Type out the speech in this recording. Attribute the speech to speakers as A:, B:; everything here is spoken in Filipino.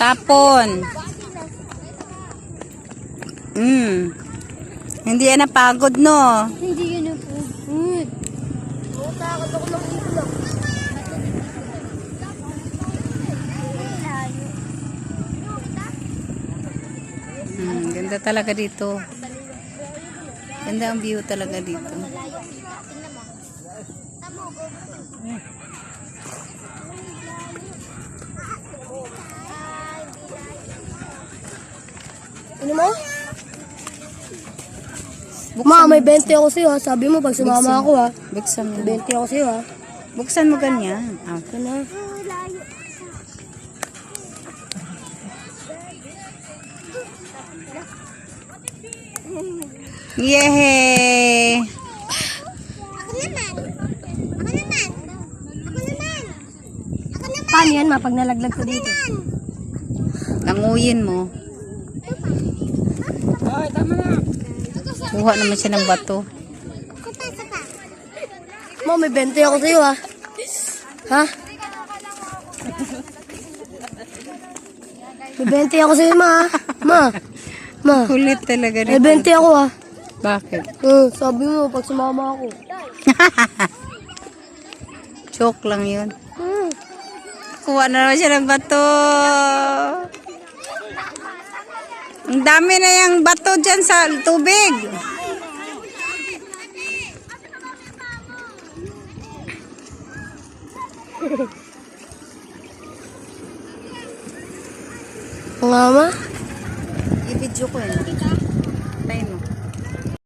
A: Tapon. Hindi yan napagod, no?
B: Hindi yun ang food. Takot ako ng itlog.
A: Ganda talaga dito. Ganda ang view talaga dito.
B: Ano mo? Ma, may 20 ako sa'yo ha. Sabi mo pag sumama ako ha.
A: Buksan mo.
B: 20 ako sa'yo ha.
A: Buksan mo ganyan.
B: Ito na.
A: Yehey!
B: Ako naman. Ako naman. Ako naman. Ako naman. Paano yan ma pag nalaglag ko dito?
A: Languyin mo.
B: Ay, tama na.
A: Kuha naman siya ng bato.
B: Ma, may 20 ako sa'yo ha. Ha? May 20 ako sa'yo ma ha. Ma.
A: Kulit talaga
B: May
A: rin.
B: 20 ako ha.
A: Bakit?
B: Sabi mo pag sumama ako.
A: Joke lang yun. Kuha na naman siya ng bato. Ang dami na yung bato dyan sa tubig.
B: Nga ma?
A: I-video ko yun.